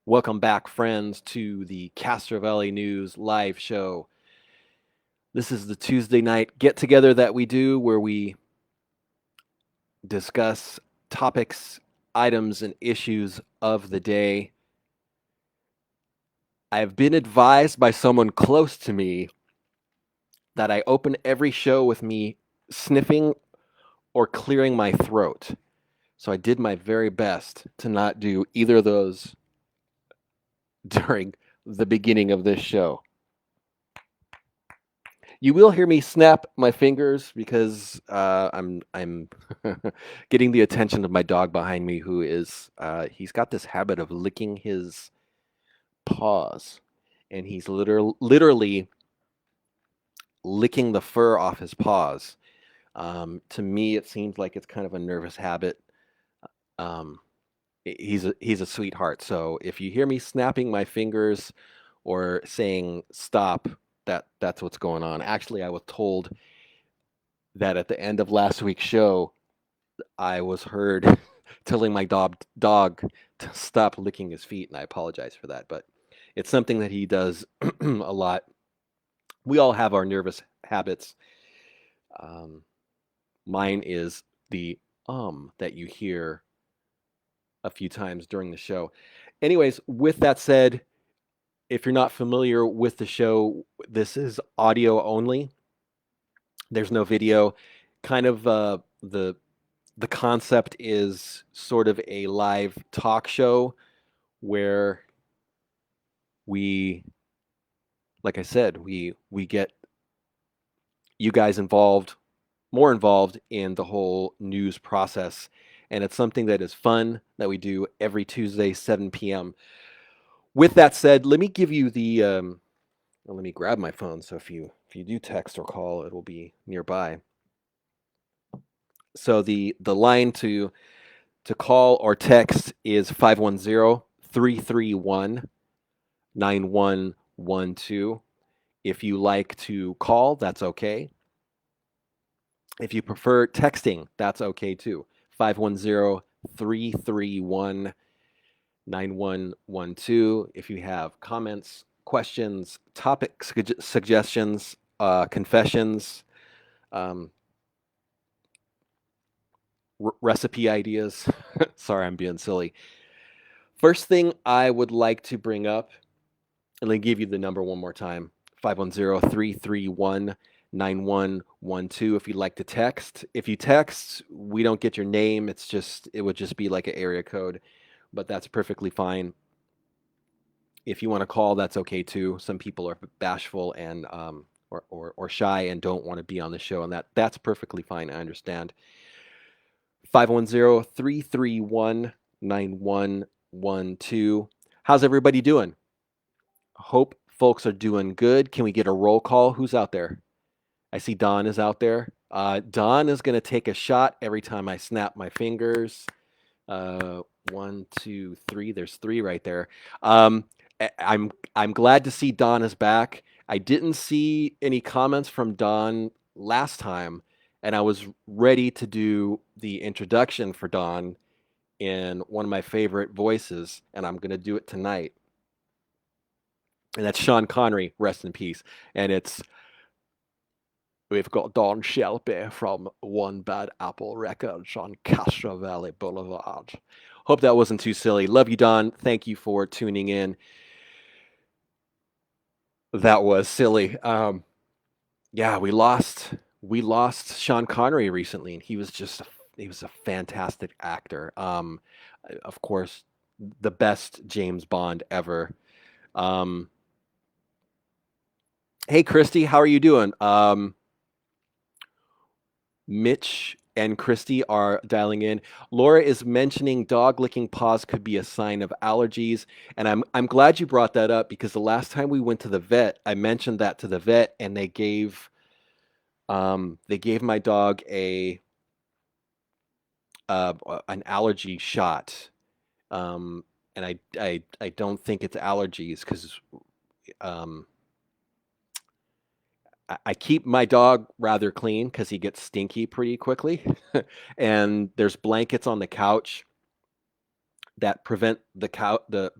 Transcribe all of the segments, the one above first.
Welcome back, friends, to the Castro Valley News live show. This is the Tuesday night get together that we do where we discuss topics, items, and issues of the day. I've been advised by someone close to me that I open every show with me sniffing or clearing my throat. So I did my very best to not do either of those during the beginning of this show. You will hear me snap my fingers because I'm getting the attention of my dog behind me, who is he's got this habit of licking his paws, and he's literally licking the fur off his paws. To me, it seems like it's kind of a nervous habit. Um, he's a sweetheart. So if you hear me snapping my fingers or saying stop, that's what's going on. Actually, I was told that at the end of last week's show, I was heard telling my dog to stop licking his feet, and I apologize for that. But it's something that he does a lot. We all have our nervous habits. Mine is the that you hear a few times during the show. Anyways, with that said, if you're not familiar with the show, this is audio only. There's no video. Kind of the concept is sort of a live talk show where we, like I said, we get you guys involved, more involved in the whole news process, and it's something that is fun that we do every Tuesday, 7 p.m. With that said, let me give you the let me grab my phone so if you do text or call, it will be nearby. So the line to call or text is 510-331-9112. If you like to call, that's okay. If you prefer texting, that's okay too. 510-331-9112. If you have comments, questions, topic suggestions, confessions, recipe ideas. Sorry, I'm being silly. First thing I would like to bring up, and let me give you the number one more time, 510-331-9112 if you'd like to text. If you text, we don't get your name. It would just be like an area code, but that's perfectly fine. If you want to call, that's okay too. Some people are bashful and or shy and don't want to be on the show, and that's perfectly fine. I understand. 510-331-9112. How's everybody doing? Hope folks are doing good. Can we get a roll call? Who's out there? I see Don is out there. Don is going to take a shot every time I snap my fingers. 1, 2, 3. There's 3 right there. I'm glad to see Don is back. I didn't see any comments from Don last time, and I was ready to do the introduction for Don in one of my favorite voices, and I'm going to do it tonight. And that's Sean Connery, rest in peace. And we've got Don Shelby from One Bad Apple Records on Castro Valley Boulevard. Hope that wasn't too silly. Love you, Don. Thank you for tuning in. That was silly. Yeah, we lost Sean Connery recently, and he was a fantastic actor. Of course, the best James Bond ever. Hey, Christy, how are you doing? Mitch and Christy are dialing in. Laura is mentioning dog licking paws could be a sign of allergies, and I'm glad you brought that up because the last time we went to the vet, I mentioned that to the vet, and they gave my dog a an allergy shot, and I don't think it's allergies because um, I keep my dog rather clean because he gets stinky pretty quickly, and there's blankets on the couch that prevent the cow the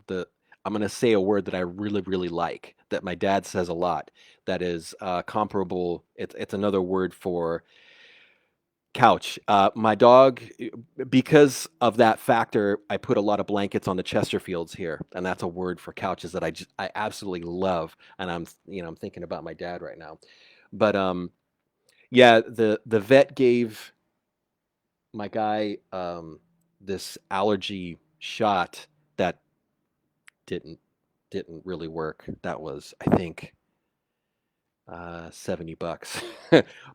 I'm going to say a word that I really really like that my dad says a lot that is comparable. It's another word for couch. My dog, because of that factor, I put a lot of blankets on the Chesterfields here, and that's a word for couches that I absolutely love. And I'm thinking about my dad right now. But yeah, the vet gave my guy this allergy shot that didn't didn't really work. That was, I think, $70,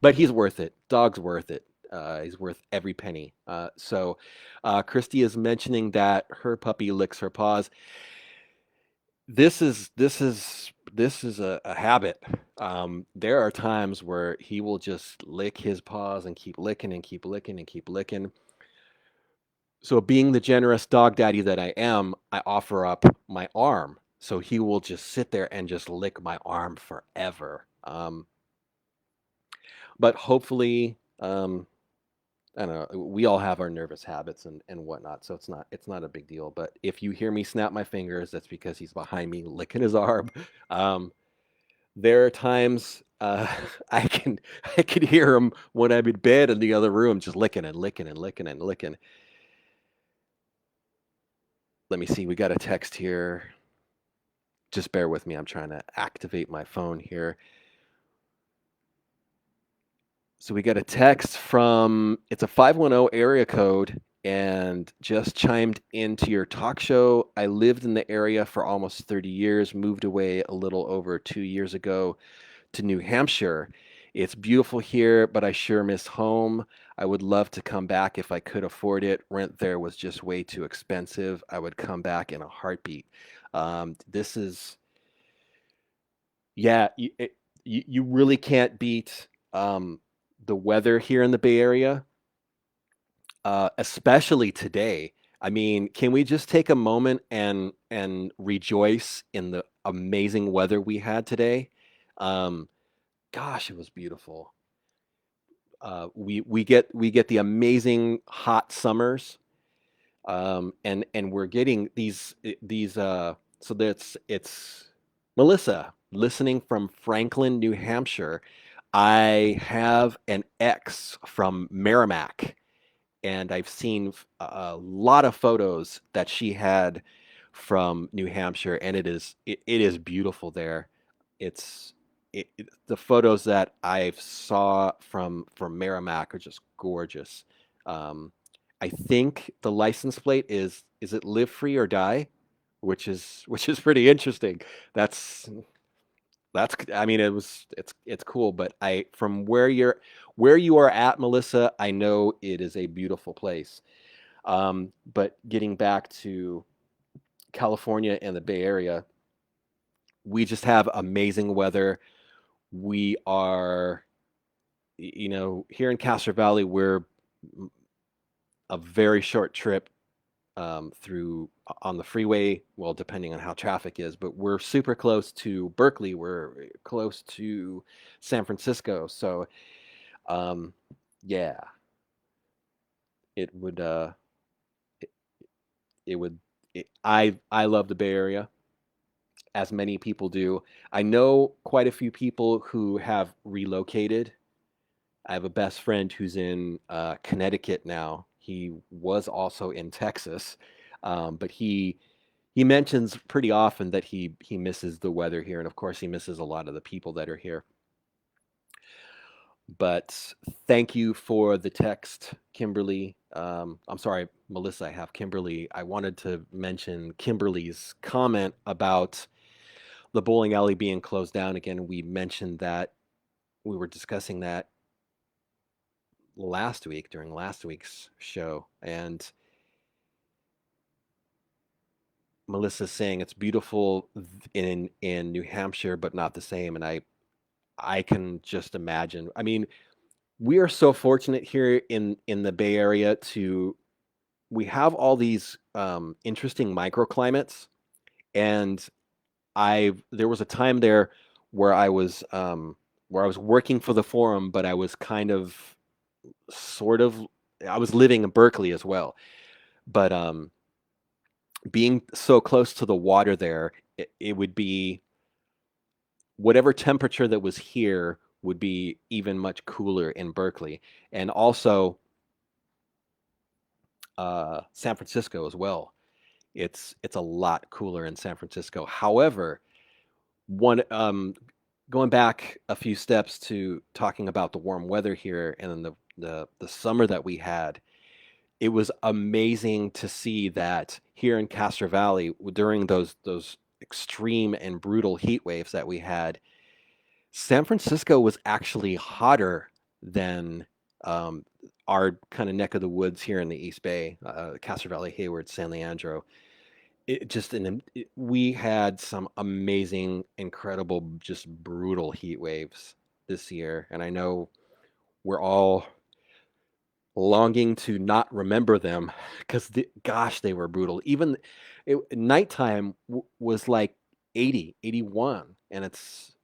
but he's worth it. Dog's worth it. He's worth every penny. Christy is mentioning that her puppy licks her paws. This is a habit. There are times where he will just lick his paws and keep licking and keep licking and keep licking. So, being the generous dog daddy that I am, I offer up my arm. So he will just sit there and just lick my arm forever. But hopefully, I don't know. We all have our nervous habits and whatnot, so it's not a big deal. But if you hear me snap my fingers, that's because he's behind me licking his arm. Um, there are times I can I can hear him when I'm in bed in the other room, just licking and licking and licking and licking. Let me see. We got a text here. Just bear with me. I'm trying to activate my phone here. So we got a text from, it's a 510 area code and just chimed into your talk show. I lived in the area for almost 30 years, moved away a little over 2 years ago to New Hampshire. It's beautiful here, but I sure miss home. I would love to come back if I could afford it. Rent there was just way too expensive. I would come back in a heartbeat. This is, yeah, you really can't beat the weather here in the Bay Area, especially today. I mean, can we just take a moment and rejoice in the amazing weather we had today? Um, Gosh, it was beautiful. We get the amazing hot summers, and we're getting these. So that's it's Melissa listening from Franklin, New Hampshire. I have an ex from Merrimack, and I've seen a lot of photos that she had from New Hampshire, and it is beautiful there. The photos that I saw from Merrimack are just gorgeous. Um, I think the license plate is it live free or die, which is pretty interesting. That's that's I mean it's cool, but I from where you are at, Melissa, I know it is a beautiful place. But getting back to California and the Bay Area, we just have amazing weather. We are, here in Castro Valley, we're a very short trip through on the freeway, well, depending on how traffic is, but we're super close to Berkeley. We're close to San Francisco. So, um, yeah, it would, it, it would, I love the Bay Area, as many people do. I know quite a few people who have relocated. I have a best friend who's in Connecticut now. He was also in Texas, but he mentions pretty often that he misses the weather here, and of course he misses a lot of the people that are here. But thank you for the text, Kimberly. I'm sorry, Melissa, I have Kimberly. I wanted to mention Kimberly's comment about the bowling alley being closed down again. We mentioned that we were discussing that last week during last week's show, and Melissa's saying it's beautiful in New Hampshire, but not the same. And I can just imagine. I mean, we are so fortunate here in the Bay Area to we have all these interesting microclimates, and there was a time there where I was working for the forum, but I was kind of sort of I was living in Berkeley as well. But being so close to the water there, it would be whatever temperature that was here would be even much cooler in Berkeley, and also San Francisco as well. It's a lot cooler in San Francisco. However, one going back a few steps to talking about the warm weather here and then the summer that we had, it was amazing to see that here in Castro Valley during those extreme and brutal heat waves that we had, San Francisco was actually hotter than um, our kind of neck of the woods here in the East Bay, Castro Valley, Hayward, San Leandro. We had some amazing, incredible, just brutal heat waves this year, and I know we're all longing to not remember them because gosh, they were brutal. Even nighttime was like 80, 81, and it's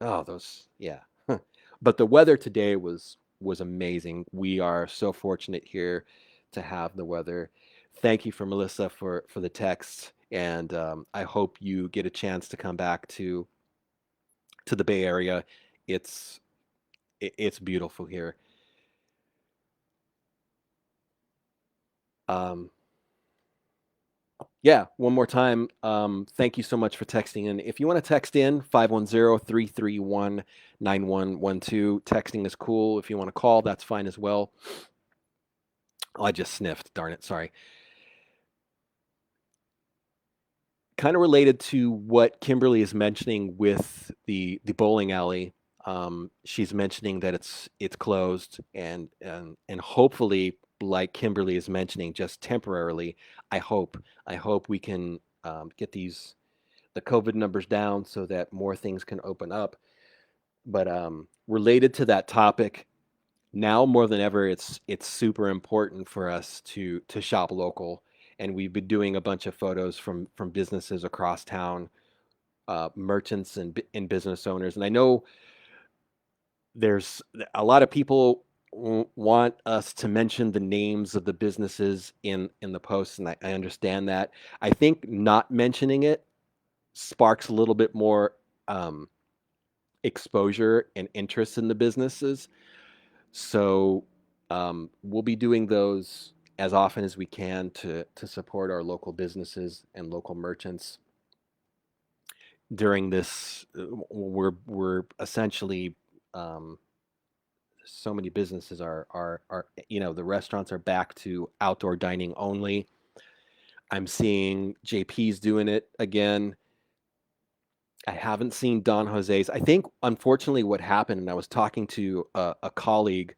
oh those yeah. But the weather today was amazing. We are so fortunate here to have the weather. Thank you for Melissa for the text, and I hope you get a chance to come back to the Bay Area. It's it's beautiful here. Um, Yeah, one more time. Thank you so much for texting in. If you want to text in, 510-331-9112. Texting is cool. If you want to call, that's fine as well. Oh, I just sniffed. Darn it. Sorry. Kind of related to what Kimberly is mentioning with the bowling alley. She's mentioning that it's closed and hopefully, like Kimberly is mentioning, just temporarily. I hope we can get the COVID numbers down so that more things can open up. But related to that topic, now more than ever, it's super important for us to shop local, and we've been doing a bunch of photos from businesses across town, merchants and business owners. And I know there's a lot of people want us to mention the names of the businesses in the posts, and I understand that. I think not mentioning it sparks a little bit more um, exposure and interest in the businesses. So we'll be doing those as often as we can to support our local businesses and local merchants during this. We're essentially um, so many businesses are the restaurants are back to outdoor dining only. I'm seeing JP's doing it again. I haven't seen Don Jose's. I think, unfortunately, what happened, and I was talking to a colleague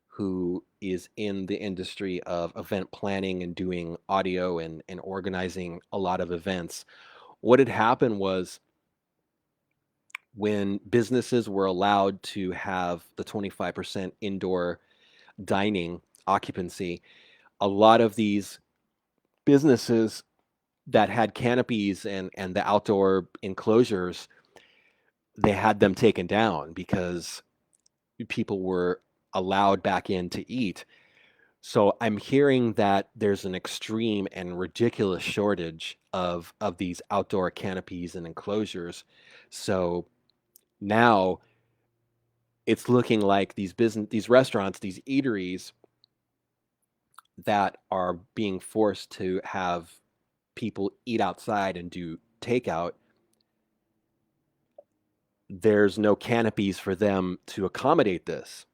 who is in the industry of event planning and doing audio and organizing a lot of events. What had happened was when businesses were allowed to have the 25% indoor dining occupancy, a lot of these businesses that had canopies and the outdoor enclosures, they had them taken down because people were allowed back in to eat. So I'm hearing that there's an extreme and ridiculous shortage of these outdoor canopies and enclosures. So now it's looking like these restaurants, these eateries that are being forced to have people eat outside and do takeout, there's no canopies for them to accommodate this.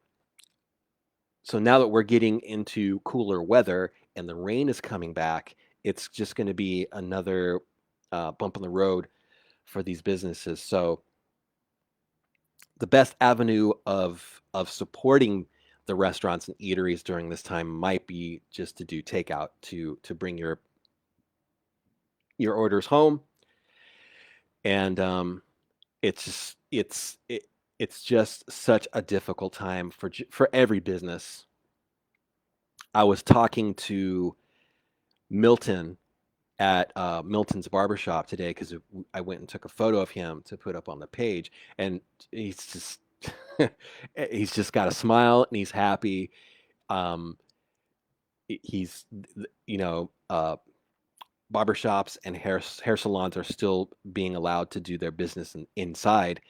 So now that we're getting into cooler weather and the rain is coming back, it's just going to be another bump in the road for these businesses. So the best avenue of supporting the restaurants and eateries during this time might be just to do takeout to bring your orders home, and it's just such a difficult time for every business. I was talking to Milton at Milton's barbershop today because I went and took a photo of him to put up on the page, and he's just he's just got a smile and he's happy. Um, he's you know barbershops and hair salons are still being allowed to do their business inside,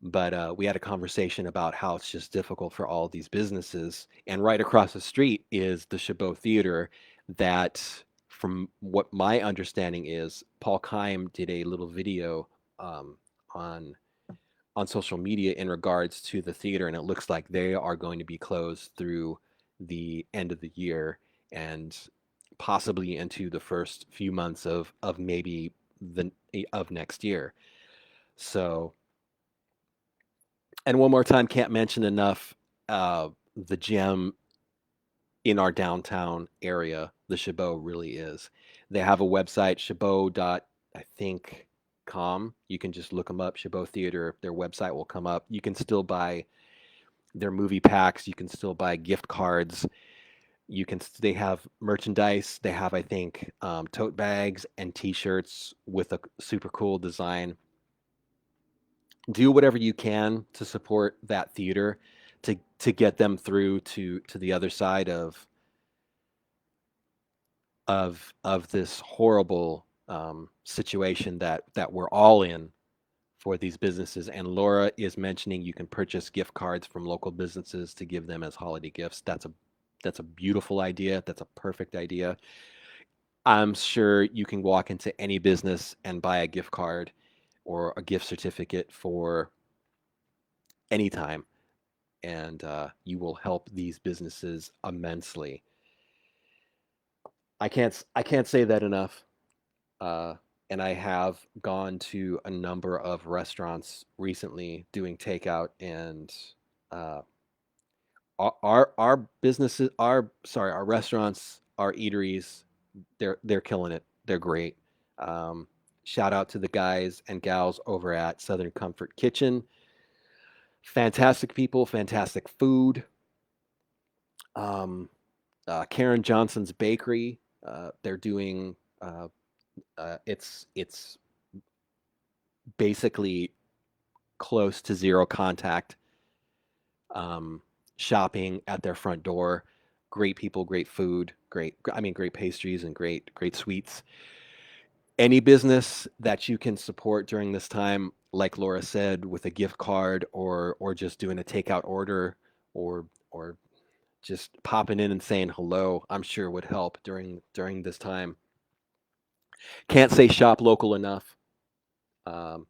but we had a conversation about how it's just difficult for all these businesses. And right across the street is the Chabot Theater that, from what my understanding is, Paul Keim did a little video um, on social media in regards to the theater, and it looks like they are going to be closed through the end of the year and possibly into the first few months of maybe the of next year. So, and one more time, can't mention enough the gem in our downtown area. The Chabot really is. They have a website, Chabot dot I think com. You can just look them up, Chabot Theater. Their website will come up. You can still buy their movie packs. You can still buy gift cards. They have merchandise. They have, I think, tote bags and T-shirts with a super cool design. Do whatever you can to support that theater to get them through to the other side of this horrible situation that we're all in for these businesses. And Laura is mentioning you can purchase gift cards from local businesses to give them as holiday gifts. That's a beautiful idea. That's a perfect idea. I'm sure you can walk into any business and buy a gift card or a gift certificate for any time, and you will help these businesses immensely. I can't say that enough. Uh, and I have gone to a number of restaurants recently doing takeout, and uh, our businesses, our restaurants, our eateries, they're killing it. They're great. Um, Shout out to the guys and gals over at Southern Comfort Kitchen. Fantastic people, fantastic food. Um, Karen Johnson's Bakery. They're doing it's basically close to zero contact um, shopping at their front door. Great people, great food, great pastries and great sweets. Any business that you can support during this time, like Laura said, with a gift card or just doing a takeout order or just popping in and saying hello, I'm sure would help during this time. Can't say shop local enough. Um,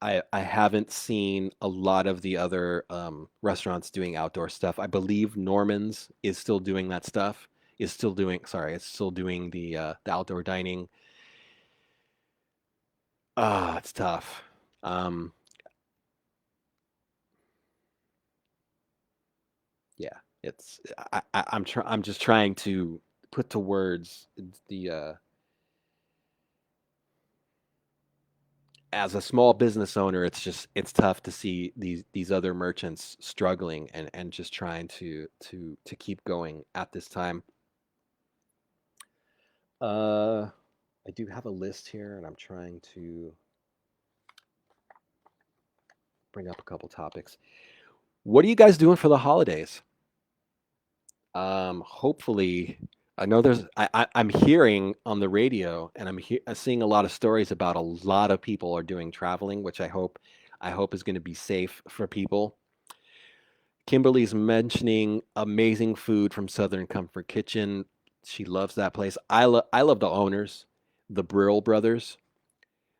I haven't seen a lot of the other restaurants doing outdoor stuff. I believe Norman's is still doing that stuff. It's still doing the outdoor dining. Ah, it's tough. Um, yeah, it's I'm just trying to put to words the as a small business owner, it's tough to see these other merchants struggling and just trying to keep going at this time. Uh, I do have a list here, and I'm trying to bring up a couple topics. What are you guys doing for the holidays? Hopefully, I know I'm hearing on the radio, and I'm seeing a lot of stories about a lot of people are doing traveling, which I hope is going to be safe for people. Kimberly's mentioning amazing food from Southern Comfort Kitchen. She loves that place. I love the owners, the Brill brothers.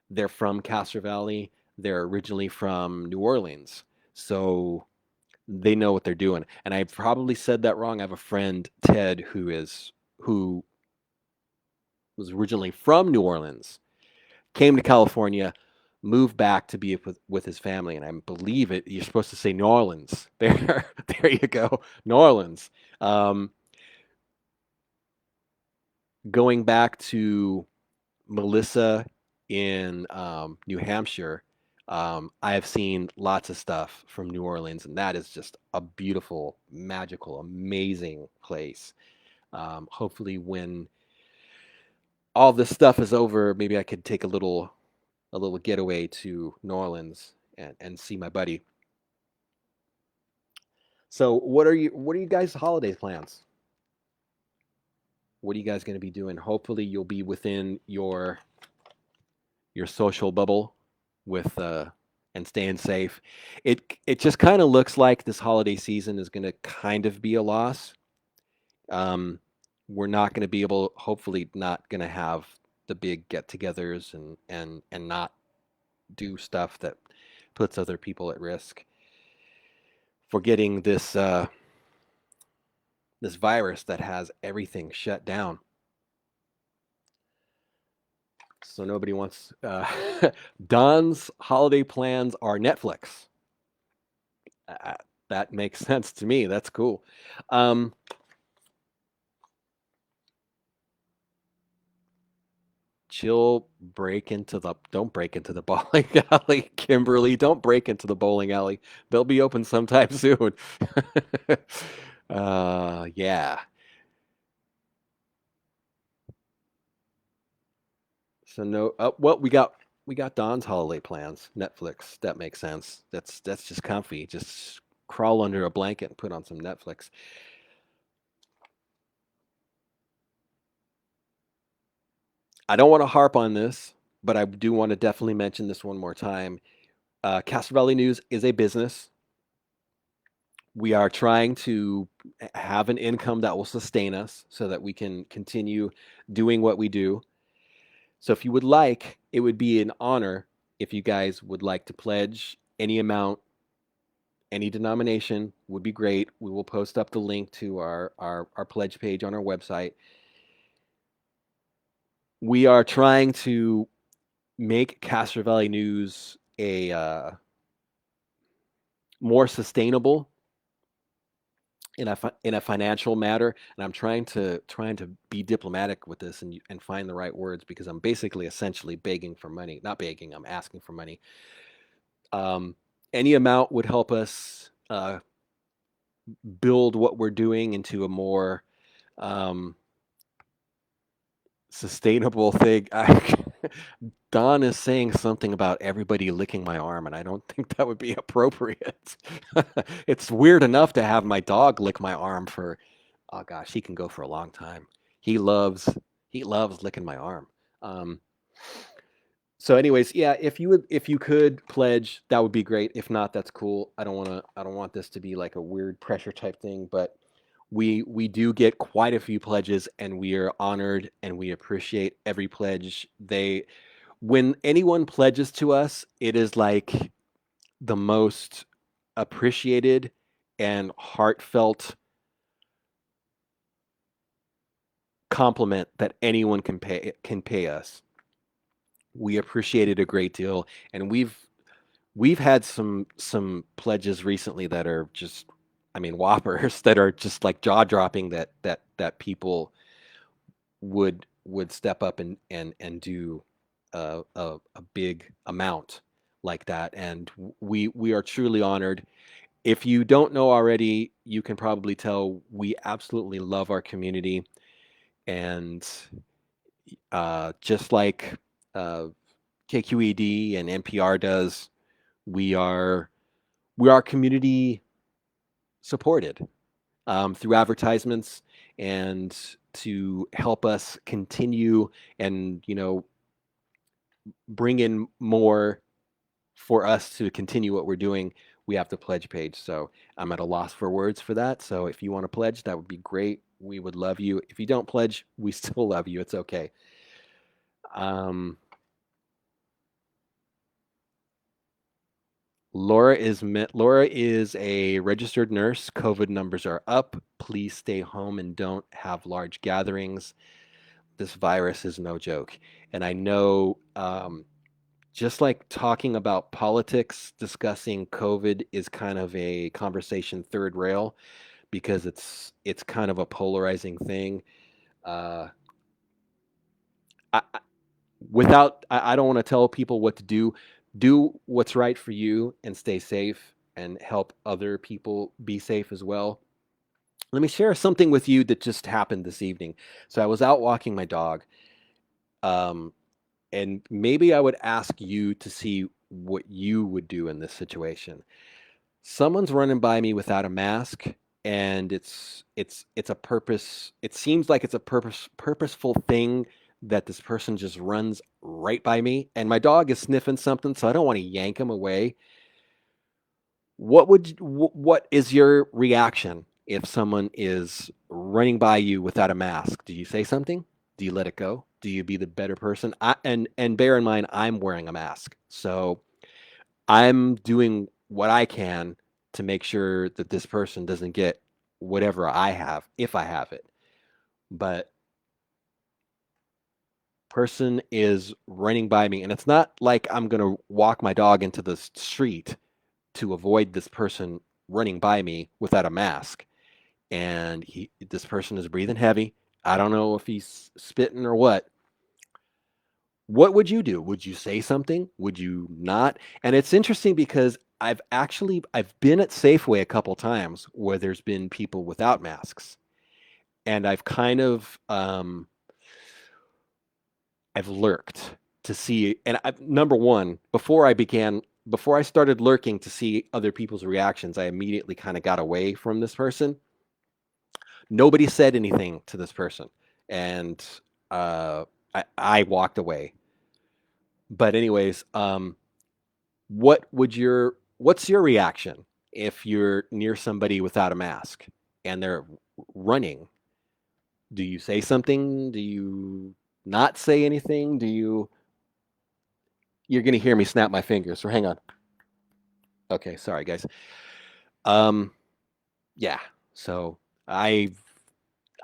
They're from Castro Valley. They're originally from New Orleans. So they know what they're doing. And I probably said that wrong. I have a friend, Ted, who was originally from New Orleans, came to California, moved back to be with his family, and I believe it. You're supposed to say New Orleans. There you go, New Orleans. Um, Going back to Melissa in New Hampshire, I have seen lots of stuff from New Orleans, and that is just a beautiful, magical, amazing place. Hopefully, when all this stuff is over, maybe I could take a little getaway to New Orleans and see my buddy. So what are you guys' holiday plans? What are you guys going to be doing? Hopefully you'll be within your social bubble with and staying safe. It just kind of looks like this holiday season is going to kind of be a loss. Um, we're not going to be able, hopefully, not going to have the big get-togethers and not do stuff that puts other people at risk for getting this virus that has everything shut down. So nobody wants. Don's holiday plans are Netflix. Uh, that makes sense to me. That's cool. Um, Chill, don't break into the bowling alley, Kimberly. Don't break into the bowling alley. They'll be open sometime soon. Yeah. So no. Well, we got Don's holiday plans. Netflix. That makes sense. That's just comfy. Just crawl under a blanket and put on some Netflix. I don't want to harp on this, but I do want to definitely mention this one more time. Castro Valley News is a business. We are trying to have an income that will sustain us so that we can continue doing what we do. So if you would like, it would be an honor if you guys would like to pledge any amount, any denomination would be great. We will post up the link to our pledge page on our website. We are trying to make Castro Valley News a more sustainable in a financial matter, and I'm trying to be diplomatic with this and find the right words because I'm basically essentially begging for money. Not begging, I'm asking for money. Um, any amount would help us build what we're doing into a more um, sustainable thing. Don is saying something about everybody licking my arm, and I don't think that would be appropriate. It's weird enough to have my dog lick my arm for, oh gosh, he can go for a long time. He loves he loves licking my arm. Um, so, anyways, yeah, if you could pledge, that would be great. If not, that's cool. I don't want this to be like a weird pressure type thing, but we do get quite a few pledges, and we are honored and we appreciate every pledge. When anyone pledges to us, it is like the most appreciated and heartfelt compliment that anyone can pay us. We appreciate it a great deal, and we've had some pledges recently that are just, I mean, whoppers that are just like jaw dropping that people would step up and do a big amount like that, and we are truly honored. If you don't know already, you can probably tell we absolutely love our community, and just like uh, KQED and NPR does, we are we are community supported through advertisements and to help us continue and bring in more for us to continue what we're doing. We have the pledge page. So I'm at a loss for words for that. So if you want to pledge, that would be great. We would love you. If you don't pledge, we still love you. It's okay. Um, Laura is a registered nurse. COVID numbers are up. Please stay home and don't have large gatherings. This virus is no joke. And I know, just like talking about politics, discussing COVID is kind of a conversation third rail because it's kind of a polarizing thing. Uh, I, I don't want to tell people what to do. Do what's right for you and stay safe and help other people be safe as well. Let me share something with you that just happened this evening. So I was out walking my dog Um, and maybe I would ask you to see what you would do in this situation. Someone's running by me without a mask, and it's a purpose. It seems like it's a purposeful thing that this person just runs right by me, and my dog is sniffing something, so I don't want to yank him away. What is your reaction if someone is running by you without a mask? Do you say something? Do you let it go? Do you be the better person? And bear in mind, I'm wearing a mask, so I'm doing what I can to make sure that this person doesn't get whatever I have, if I have it. But person is running by me, and it's not like I'm gonna walk my dog into the street to avoid this person running by me without a mask. And this person is breathing heavy. I don't know if he's spitting or what. What would you do? Would you say something? Would you not? And it's interesting because I've been at Safeway a couple times where there's been people without masks, and I've kind of I've lurked to see. And number one, before I started lurking to see other people's reactions, I immediately kind of got away from this person. Nobody said anything to this person, and I walked away. But anyways, what's your reaction if you're near somebody without a mask and they're running? Do you say something? Do you not say anything? You're gonna hear me snap my fingers, so hang on. Okay, sorry guys. Um, yeah. So I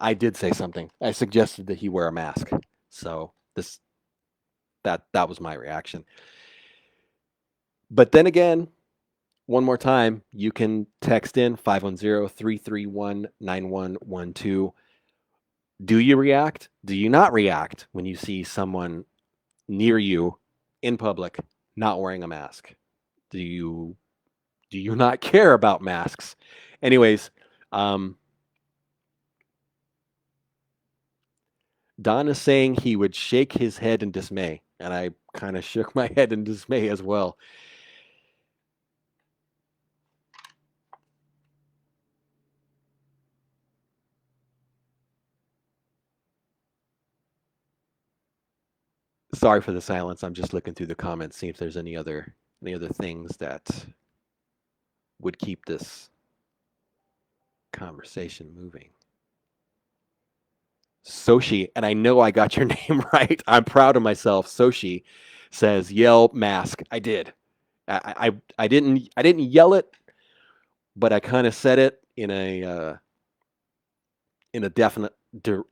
I did say something. I suggested that he wear a mask. So that was my reaction. But then again, one more time, you can text in 510-331-9112. Do you react? Do you not react when you see someone near you in public not wearing a mask? Do you not care about masks? Anyways, Don is saying he would shake his head in dismay, and I kind of shook my head in dismay as well. Sorry for the silence. I'm just looking through the comments, see if there's any other things that would keep this conversation moving. Soshi, and I know I got your name right. I'm proud of myself. Soshi says, "Yell mask." I did. I didn't yell it, but I kind of said it in a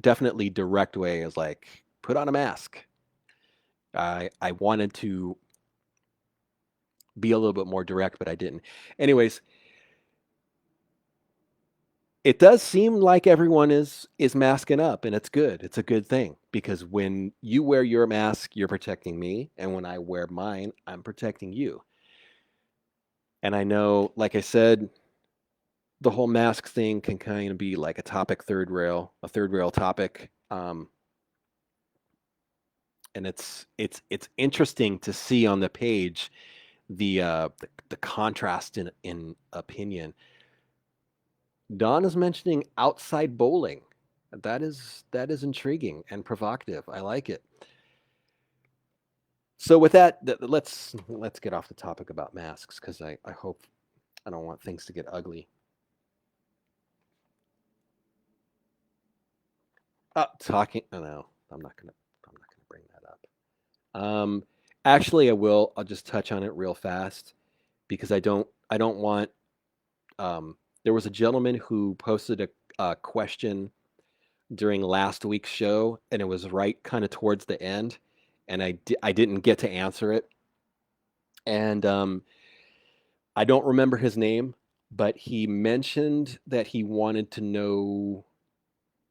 definitely direct way. As like, put on a mask. I wanted to be a little bit more direct, but I didn't. Anyways, it does seem like everyone is masking up, and it's good. It's a good thing because when you wear your mask, you're protecting me, and when I wear mine, I'm protecting you. And I know, like I said, the whole mask thing can kind of be like a third rail topic. And it's interesting to see on the page the contrast in opinion. Don is mentioning outside bowling. That is intriguing and provocative. I like it. So with that, let's get off the topic about masks because I hope I don't want things to get ugly. Talking. Oh, no, I'm not gonna bring that up. Actually, I will. I'll just touch on it real fast because I don't want. There was a gentleman who posted a question during last week's show, and it was right kind of towards the end, and I didn't get to answer it, and I don't remember his name, but he mentioned that he wanted to know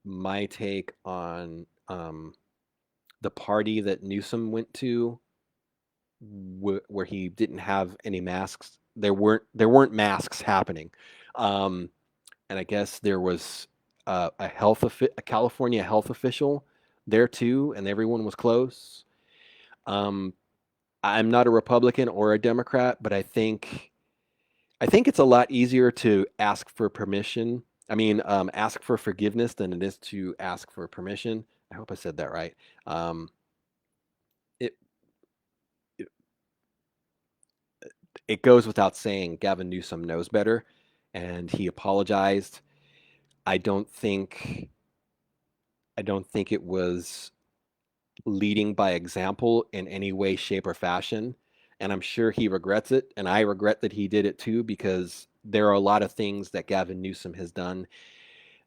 my take on the party that Newsom went to, where he didn't have any masks. There weren't masks happening, and I guess there was a California health official there too, and everyone was close. Um, I'm not a Republican or a Democrat, but I think it's a lot easier to ask for permission. I mean, ask for forgiveness than it is to ask for permission. I hope I said that right. Um, it, it it goes without saying. Gavin Newsom knows better, and he apologized. I don't think I don't think it was leading by example in any way, shape, or fashion. And I'm sure he regrets it. And I regret that he did it too, because there are a lot of things that Gavin Newsom has done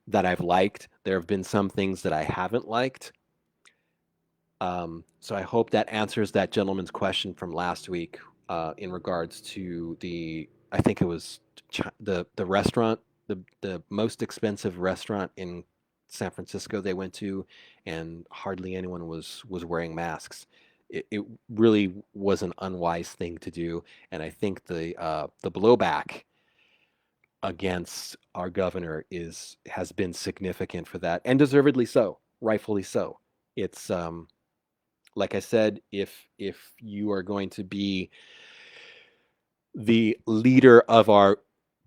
that I've liked. There have been some things that I haven't liked. So I hope that answers that gentleman's question from last week in regards to I think it was the restaurant, the most expensive restaurant in San Francisco they went to, and hardly anyone was wearing masks. It really was an unwise thing to do, and I think the blowback against our governor has been significant for that, and deservedly so, rightfully so. It's like I said, if you are going to be the leader of our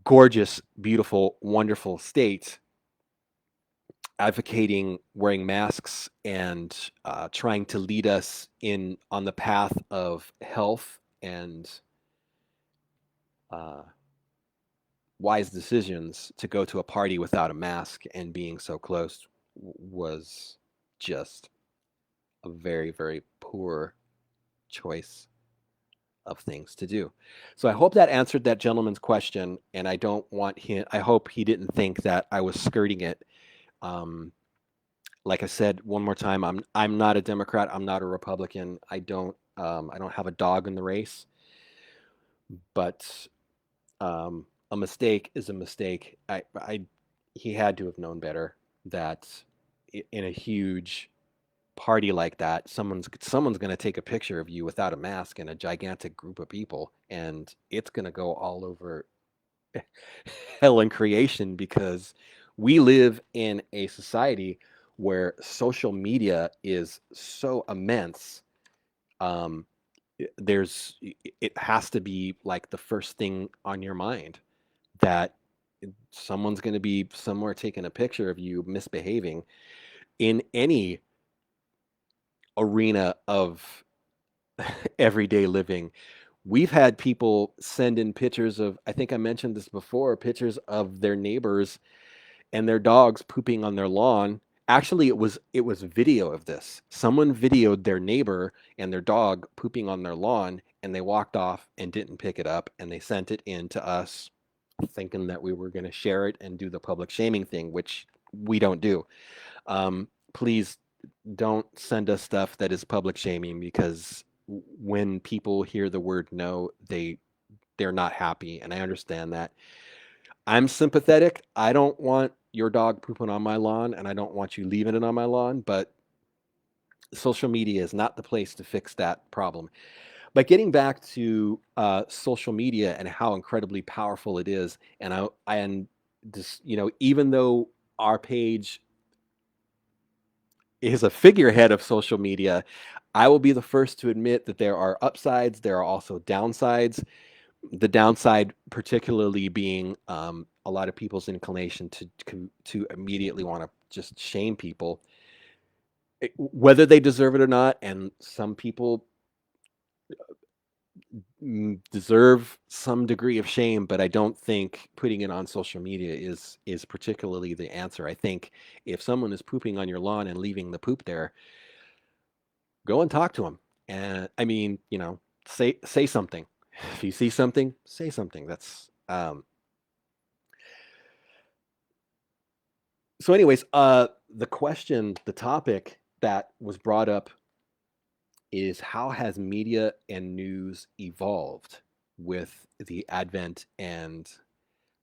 gorgeous, beautiful, wonderful state, advocating wearing masks and trying to lead us in on the path of health and uh, wise decisions, to go to a party without a mask and being so close was just a very, very poor choice of things to do. So I hope that answered that gentleman's question, and I hope he didn't think that I was skirting it. Um, like I said one more time, I'm not a Democrat, I'm not a Republican. I don't have a dog in the race, but a mistake is a mistake. He had to have known better that in a huge party like that, someone's going to take a picture of you without a mask in a gigantic group of people, and it's going to go all over hell and creation, because we live in a society where social media is so immense. Um, it has to be like the first thing on your mind that someone's going to be somewhere taking a picture of you misbehaving in any arena of everyday living. We've had people send in pictures of, I think I mentioned this before, pictures of their neighbors and their dogs pooping on their lawn. Actually, it was video of this. Someone videoed their neighbor and their dog pooping on their lawn, and they walked off and didn't pick it up, and they sent it in to us, thinking that we were going to share it and do the public shaming thing, which we don't do. Please don't send us stuff that is public shaming, because when people hear the word no, they're not happy, and I understand that. I'm sympathetic. I don't want your dog pooping on my lawn, and I don't want you leaving it on my lawn, but social media is not the place to fix that problem. But getting back to social media and how incredibly powerful it is, and this, even though our page is a figurehead of social media, I will be the first to admit that there are upsides. There are also downsides. The downside, particularly, being a lot of people's inclination to immediately want to just shame people, whether they deserve it or not. And some people deserve some degree of shame, but I don't think putting it on social media is particularly the answer. I think if someone is pooping on your lawn and leaving the poop there, go and talk to them. And I mean, say something. If you see something, say something. That's so. Anyways, the topic that was brought up is, how has media and news evolved with the advent and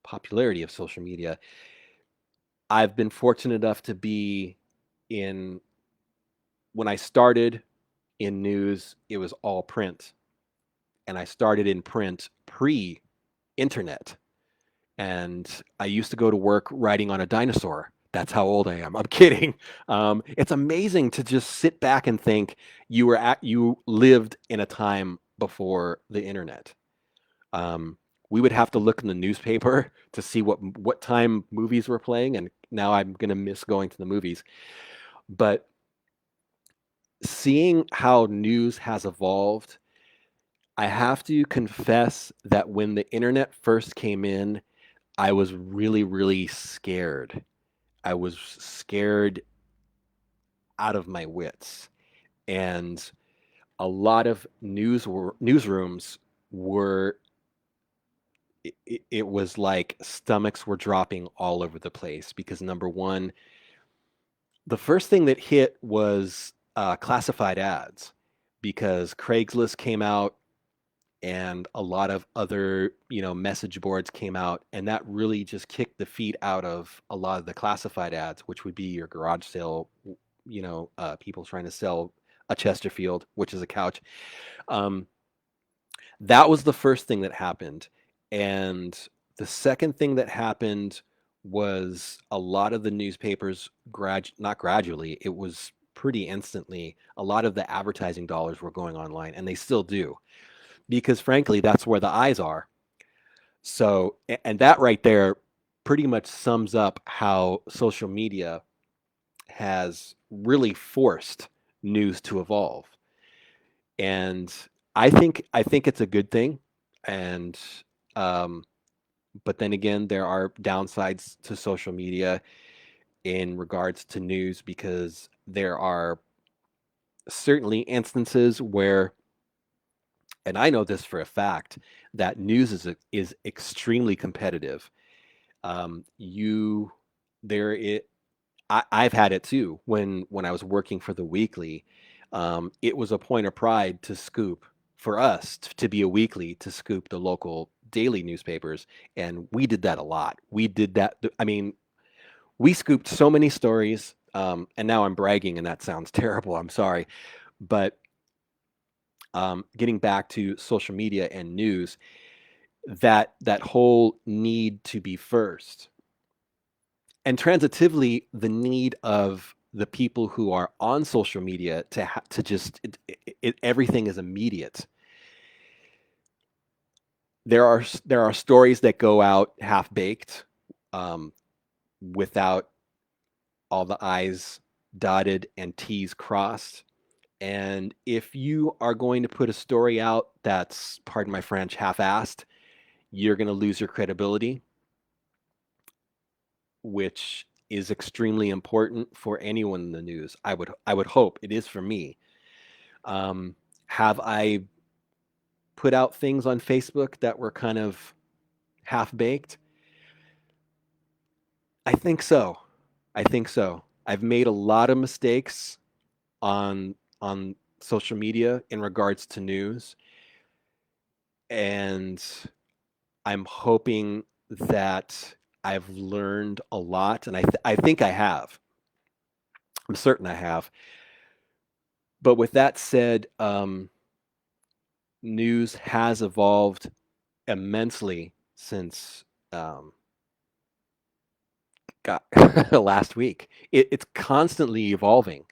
popularity of social media? I've been fortunate enough to be in when I started in news, it was all print, and I started in print pre-internet. And I used to go to work riding on a dinosaur. That's how old I am. I'm kidding. It's amazing to just sit back and think you lived in a time before the internet. Um, we would have to look in the newspaper to see what time movies were playing, and now I'm gonna miss going to the movies. But seeing how news has evolved, I have to confess that when the internet first came in, I was really, really scared. I was scared out of my wits. And a lot of newsrooms were it was like stomachs were dropping all over the place because number one, the first thing that hit was classified ads because Craigslist came out and a lot of other message boards came out, and that really just kicked the feet out of a lot of the classified ads, which would be your garage sale, people trying to sell a Chesterfield, which is a couch. um, that was the first thing that happened. And the second thing that happened was a lot of the newspapers not gradually, it was pretty instantly, a lot of the advertising dollars were going online, and they still do, because frankly, that's where the eyes are. So, and that right there pretty much sums up how social media has really forced news to evolve. And I think it's a good thing. And um, but then again, there are downsides to social media in regards to news because there are certainly instances where, and I know this for a fact, that news is extremely competitive. You there it I've had it too when I was working for the weekly. It was a point of pride to scoop for us to be a weekly to scoop the local daily newspapers, and we did that a lot. We did that. I mean, we scooped so many stories. And now I'm bragging, and that sounds terrible. I'm sorry, but getting back to social media and news, that whole need to be first, and transitively the need of the people who are on social media to just everything is immediate. There are stories that go out half baked, um, without all the I's dotted and T's crossed. And if you are going to put a story out that's, pardon my French, half-assed, you're going to lose your credibility, which is extremely important for anyone in the news. I would hope it is for me. Have I put out things on Facebook that were kind of half baked? I think so. I think so. I've made a lot of mistakes on social media in regards to news, and I'm hoping that I've learned a lot, and I think I have. I'm certain I have. But with that said, news has evolved immensely since got last week. It's constantly evolving.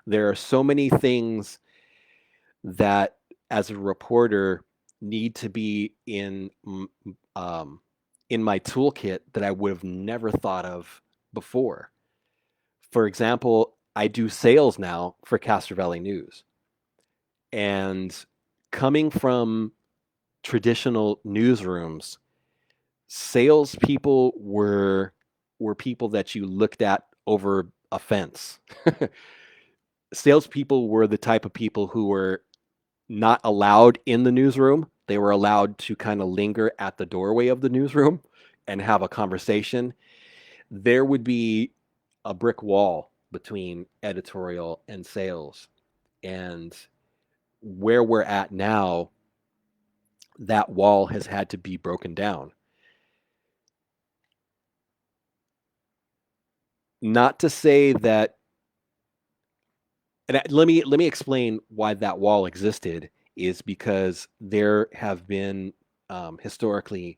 There are so many things that, as a reporter, need to be in my toolkit that I would have never thought of before. For example, I do sales now for Castro Valley News, and coming from traditional newsrooms, salespeople were people that you looked at over a fence. Salespeople were the type of people who were not allowed in the newsroom. They were allowed to kind of linger at the doorway of the newsroom and have a conversation. There would be a brick wall between editorial and sales. And where we're at now, that wall has had to be broken down. Not to say that, and let me explain why that wall existed, is because there have been historically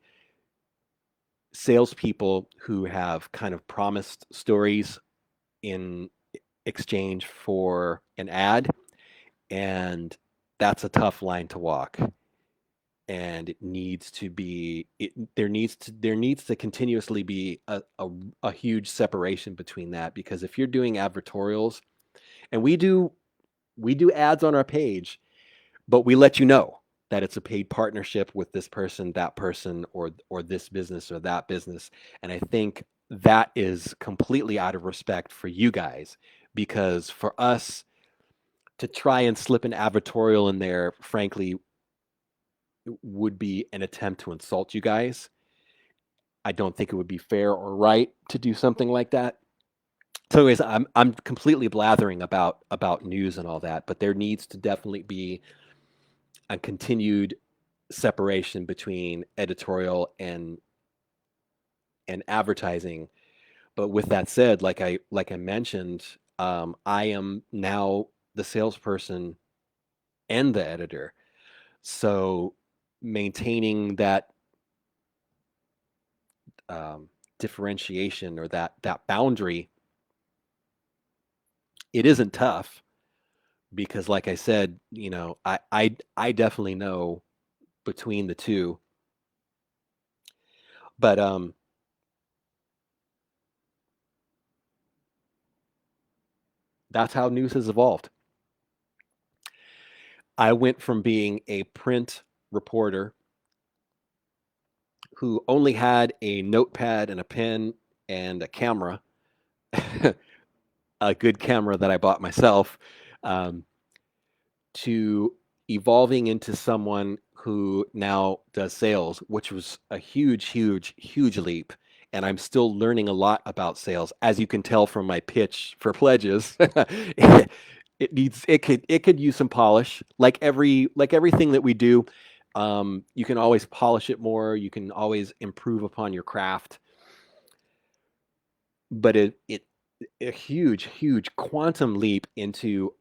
salespeople who have kind of promised stories in exchange for an ad, and that's a tough line to walk. And it needs to be there needs to continuously be a huge separation between that, because if you're doing advertorials, and we do ads on our page, but we let you know that it's a paid partnership with this person, that person, or this business or that business. And I think that is completely out of respect for you guys, because for us to try and slip an advertorial in there, frankly, would be an attempt to insult you guys. I don't think it would be fair or right to do something like that. So anyways, I'm completely blathering about news and all that, but there needs to definitely be a continued separation between editorial and advertising. But with that said, like I mentioned, I am now the salesperson and the editor. So maintaining that differentiation, or that boundary, it isn't tough, because like I said, I definitely know between the two. But that's how news has evolved. I went from being a print reporter who only had a notepad and a pen and a camera, a good camera that I bought myself, um, to evolving into someone who now does sales, which was a huge, huge, huge leap. And I'm still learning a lot about sales, as you can tell from my pitch for pledges. It could use some polish, like everything that we do. You can always polish it more. You can always improve upon your craft. But it a huge, huge quantum leap into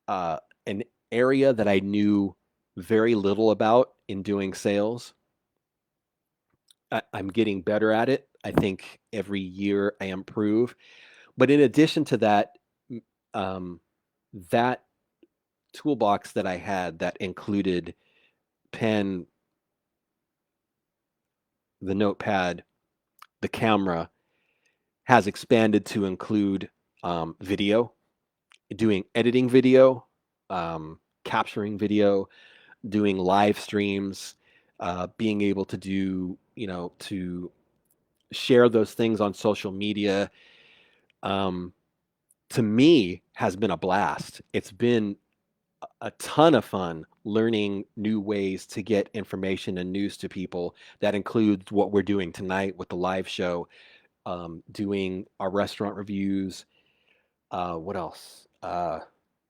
an area that I knew very little about in doing sales. I'm getting better at it. I think every year I improve. But in addition to that, um, that toolbox that I had that included pen, the notepad, the camera, has expanded to include video, doing editing video, capturing video, doing live streams, being able to to share those things on social media. Um, to me, has been a blast. It's been a ton of fun learning new ways to get information and news to people. That includes what we're doing tonight with the live show, doing our restaurant reviews. What else?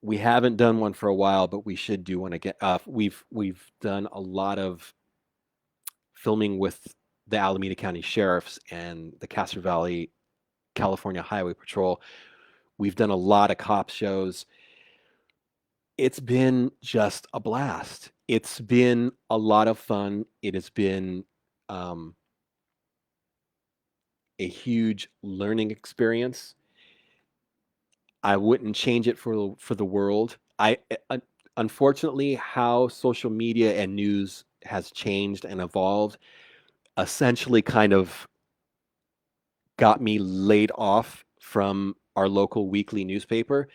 We haven't done one for a while, but we should do one again. We've done a lot of filming with the Alameda County Sheriffs and the Castro Valley, California Highway Patrol. We've done a lot of cop shows. It's been just a blast. It's been a lot of fun. It has been um, a huge learning experience. I wouldn't change it for the world. Unfortunately, how social media and news has changed and evolved essentially kind of got me laid off from our local weekly newspaper,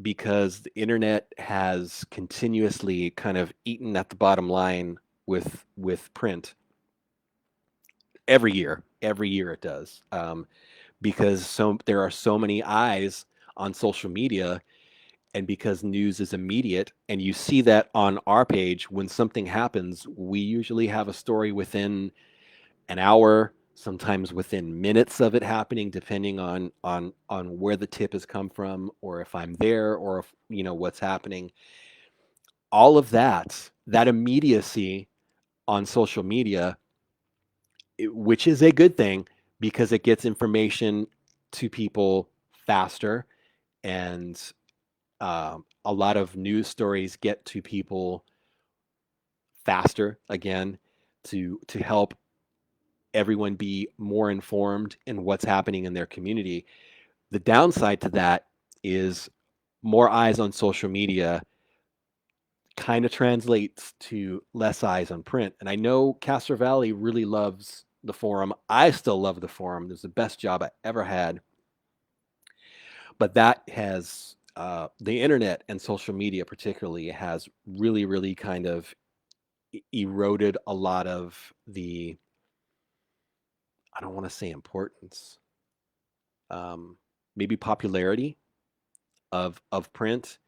because the internet has continuously kind of eaten at the bottom line with print every year. Every year it does, because there are so many eyes on social media, and because news is immediate, and you see that on our page when something happens, we usually have a story within an hour, sometimes within minutes of it happening, depending on where the tip has come from, or if I'm there, or if what's happening. All of that immediacy on social media, which is a good thing, because it gets information to people faster, and a lot of news stories get to people faster, again, to help everyone be more informed in what's happening in their community. The downside to that is more eyes on social media kind of translates to less eyes on print. And I know Castro Valley really loves the forum. I still love the forum. It was the best job I ever had. But that has the internet and social media particularly has really, really kind of eroded a lot of the, I don't want to say importance, maybe popularity of print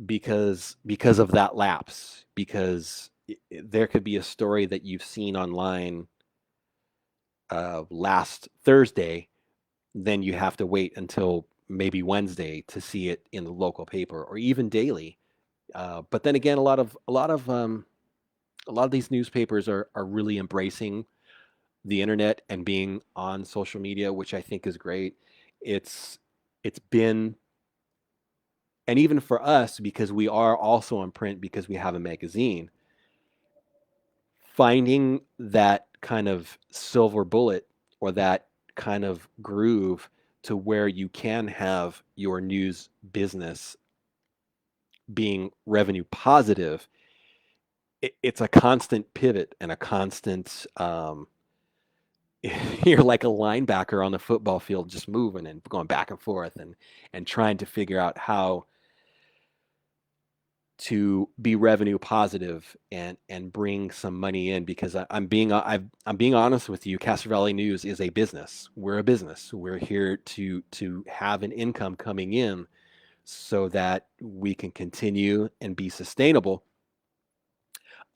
because of that lapse. Because there could be a story that you've seen online last Thursday, then you have to wait until maybe Wednesday to see it in the local paper or even daily. But then again, a lot of these newspapers are really embracing the internet and being on social media, which I think is great. It's it's been, and even for us, because we are also on print because we have a magazine, finding that kind of silver bullet or that kind of groove to where you can have your news business being revenue positive, it's a constant pivot and a constant you're like a linebacker on the football field just moving and going back and forth and trying to figure out how to be revenue positive and bring some money in, because I'm being honest with you. Castro Valley News is a business. We're a business. We're here to have an income coming in so that we can continue and be sustainable.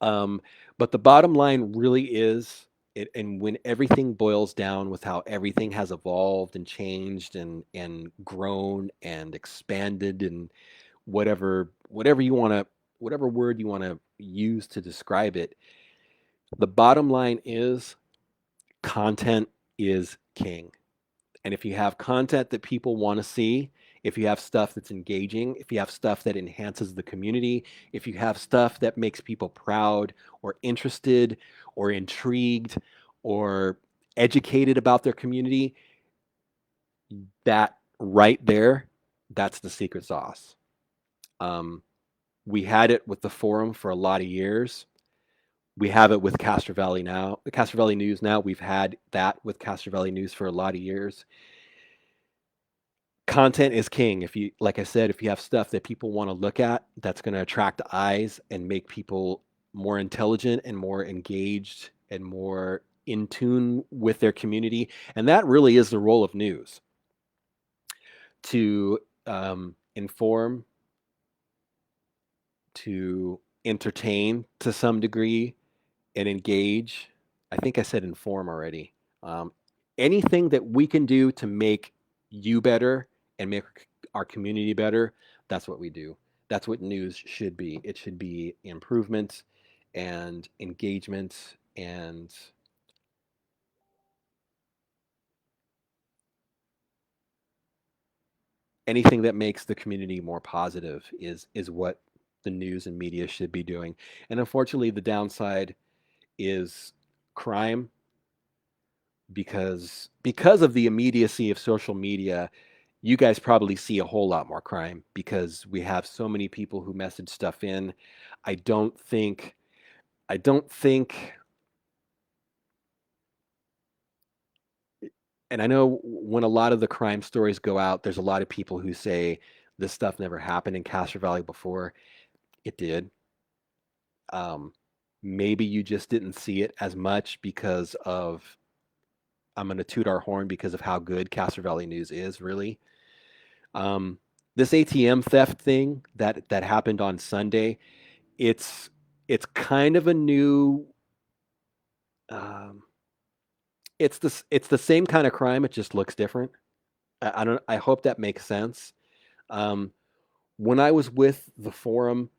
Um, but the bottom line really is, and when everything boils down with how everything has evolved and changed and grown and expanded and whatever you want to, whatever word you want to use to describe it, the bottom line is content is king. And if you have content that people want to see, if you have stuff that's engaging, if you have stuff that enhances the community, if you have stuff that makes people proud or interested or intrigued or educated about their community, that right there, that's the secret sauce. Um, we had it with the forum for a lot of years. We have it with Castro Valley now, Castro Valley News now. We've had that with Castro Valley News for a lot of years. Content is king. If you, like I said, if you have stuff that people want to look at, that's going to attract eyes and make people more intelligent and more engaged and more in tune with their community. And that really is the role of news, to inform, to entertain to some degree, and engage. I think I said inform already. Um, Anything that we can do to make you better and make our community better, that's what we do. That's what news should be. It should be improvement and engagement, and anything that makes the community more positive is what the news and media should be doing. And unfortunately, the downside is crime, because of the immediacy of social media. You guys probably see a whole lot more crime because we have so many people who message stuff in. I don't think I don't think and I know when a lot of the crime stories go out, there's a lot of people who say this stuff never happened in Castro Valley before. It did. Um, Maybe you just didn't see it as much because of, I'm going to toot our horn because of how good Castro Valley News is, really. Um, this ATM theft thing that happened on Sunday, it's it's kind of a new, um, it's the same kind of crime. It just looks different. I don't. I hope that makes sense. Um, when I was with the forum,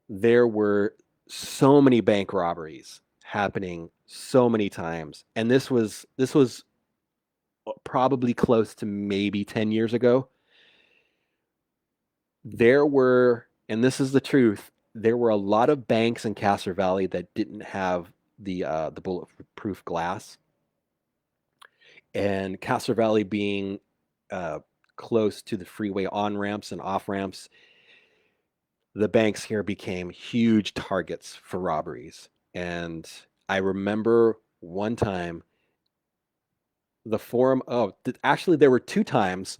there were so many bank robberies happening so many times, and this was probably close to maybe 10 years ago. There were, and this is the truth, there were a lot of banks in Castro Valley that didn't have the bulletproof glass. And Castro Valley being uh, close to the freeway on ramps and off ramps, the banks here became huge targets for robberies. And I remember one time the forum, actually, there were two times.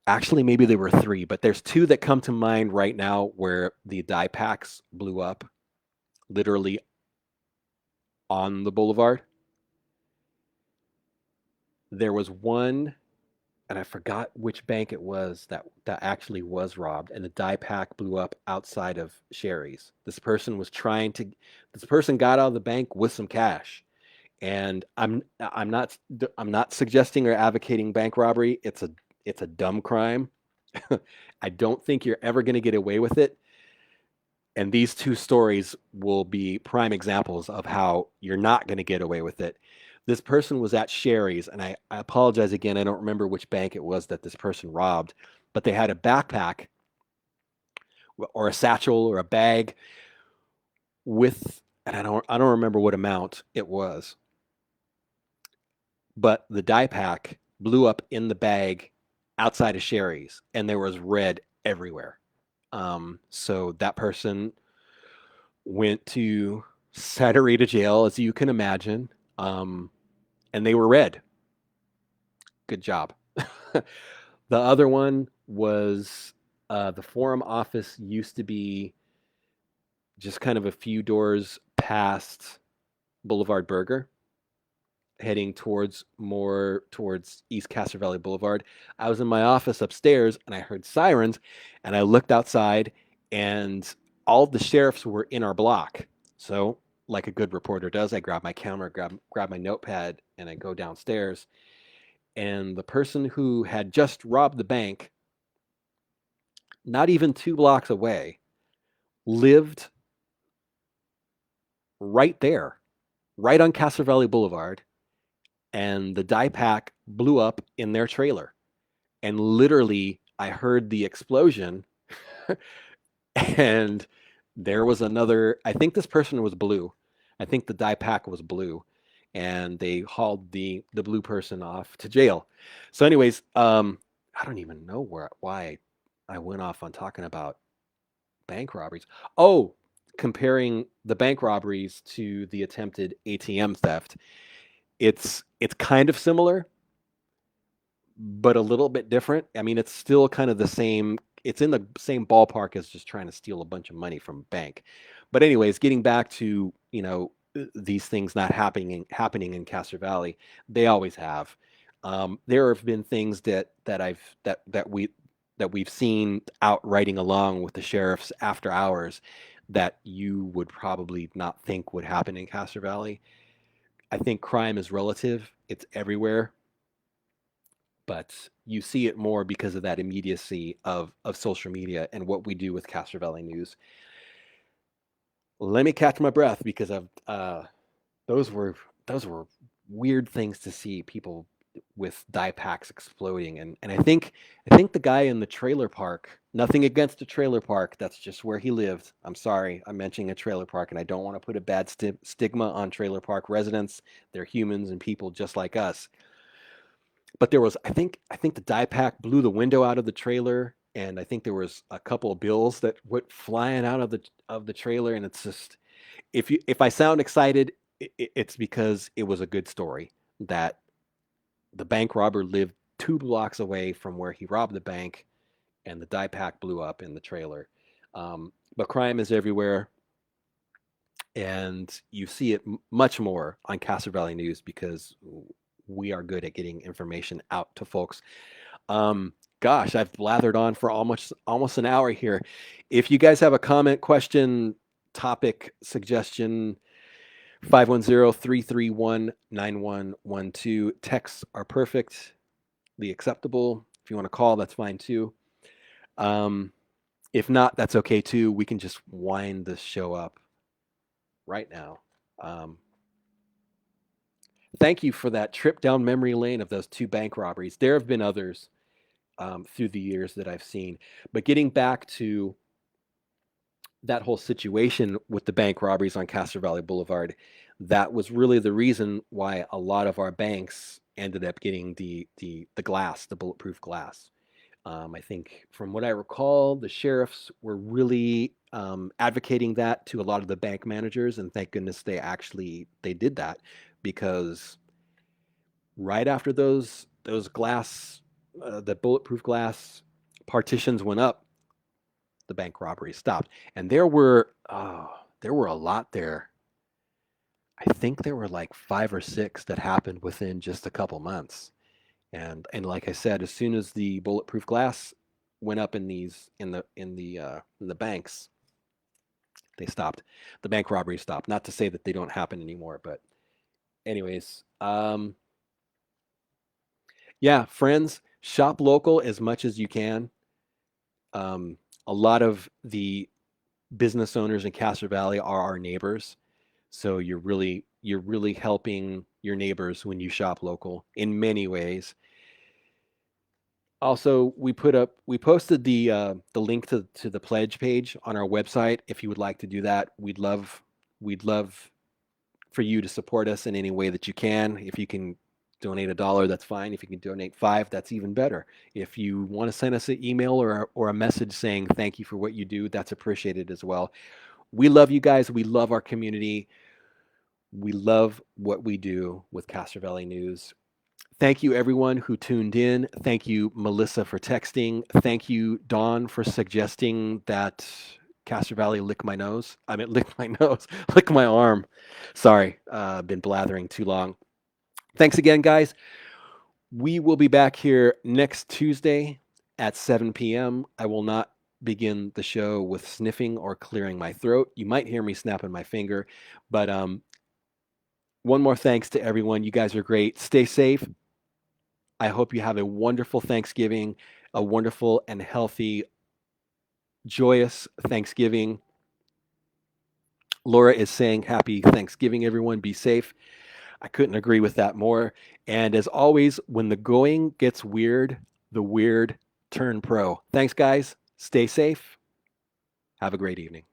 Actually, maybe there were three, but there's two that come to mind right now where the die packs blew up literally on the boulevard. There was one, and I forgot which bank it was that actually was robbed, and the die pack blew up outside of Sherry's. This person got out of the bank with some cash, and I'm not suggesting or advocating bank robbery. It's a dumb crime. I don't think you're ever going to get away with it. And these two stories will be prime examples of how you're not going to get away with it. This person was at Sherry's, and I apologize again. I don't remember which bank it was that this person robbed, but they had a backpack or a satchel or a bag with, and I don't remember what amount it was, but the die pack blew up in the bag outside of Sherry's, and there was red everywhere. So that person went to Saturday jail, as you can imagine, and they were red. Good job. The other one was the forum office used to be just kind of a few doors past Boulevard Burger, heading towards East Castro Valley Boulevard. I was in my office upstairs and I heard sirens, and I looked outside, and all the sheriffs were in our block. So, like a good reporter does, I grab my camera, grab my notepad, and I go downstairs. And the person who had just robbed the bank, not even 2 blocks away, lived right there, right on Castro Valley Boulevard, and the die pack blew up in their trailer. And literally, I heard the explosion, and there was another. I think this person was blue. I think the die pack was blue, and they hauled the blue person off to jail. So, anyways, I don't even know why I went off on talking about bank robberies. Oh, comparing the bank robberies to the attempted ATM theft. It's kind of similar, but a little bit different. I mean, it's still kind of the same. It's in the same ballpark as just trying to steal a bunch of money from a bank. But anyways, getting back to, these things not happening in Castro Valley, they always have. There have been things that we've seen out riding along with the sheriffs after hours that you would probably not think would happen in Castro Valley. I think crime is relative. It's everywhere, but you see it more because of that immediacy of social media and what we do with Castro Valley News. Let me catch my breath because those were those were weird things to see, people with die packs exploding, and I think the guy in the trailer park. Nothing against the trailer park. That's just where he lived. I'm sorry, I'm mentioning a trailer park, and I don't want to put a bad stigma on trailer park residents. They're humans and people just like us. But there was, I think the die pack blew the window out of the trailer, and I think there was a couple of bills that went flying out of the trailer, and it's just, if I sound excited, it's because it was a good story that the bank robber lived 2 blocks away from where he robbed the bank, and the die pack blew up in the trailer. But crime is everywhere, and you see it much more on Castro Valley News because we are good at getting information out to folks. Gosh, I've blathered on for almost an hour here. If you guys have a comment, question, topic, suggestion, 510-331-9112. Texts are perfectly acceptable. If you want to call, that's fine too. If not, that's okay too. We can just wind this show up right now. Thank you for that trip down memory lane of those two bank robberies. There have been others through the years that I've seen. But getting back to that whole situation with the bank robberies on Castro Valley Boulevard, that was really the reason why a lot of our banks ended up getting the glass, the bulletproof glass. I think from what I recall, the sheriffs were really advocating that to a lot of the bank managers, and thank goodness they did that, because right after those glass, the bulletproof glass partitions went up, the bank robbery stopped, and there were a lot there. I think there were like 5 or 6 that happened within just a couple months. And like I said, as soon as the bulletproof glass went up in the banks, they stopped. The bank robbery stopped. Not to say that they don't happen anymore, but anyways, yeah, friends, shop local as much as you can. A lot of the business owners in Castro Valley are our neighbors, so you're really helping your neighbors when you shop local in many ways. Also, we posted the link to the pledge page on our website. If you would like to do that, we'd love for you to support us in any way that you can. If you can donate $1, that's fine. If you can donate 5, that's even better. If you want to send us an email or a message saying thank you for what you do, that's appreciated as well. We love you guys. We love our community. We love what we do with Castro Valley News. Thank you, everyone who tuned in. Thank you, Melissa, for texting. Thank you, Dawn, for suggesting that Castro Valley lick my nose. I mean, lick my nose, lick my arm. Sorry, been blathering too long. Thanks again, guys. We will be back here next Tuesday at 7 p.m. I will not begin the show with sniffing or clearing my throat. You might hear me snapping my finger, but one more thanks to everyone. You guys are great. Stay safe. I hope you have a wonderful Thanksgiving, a wonderful and healthy, joyous Thanksgiving. Laura is saying happy Thanksgiving, everyone. Be safe. I couldn't agree with that more. And as always, when the going gets weird, the weird turn pro. Thanks, guys. Stay safe. Have a great evening.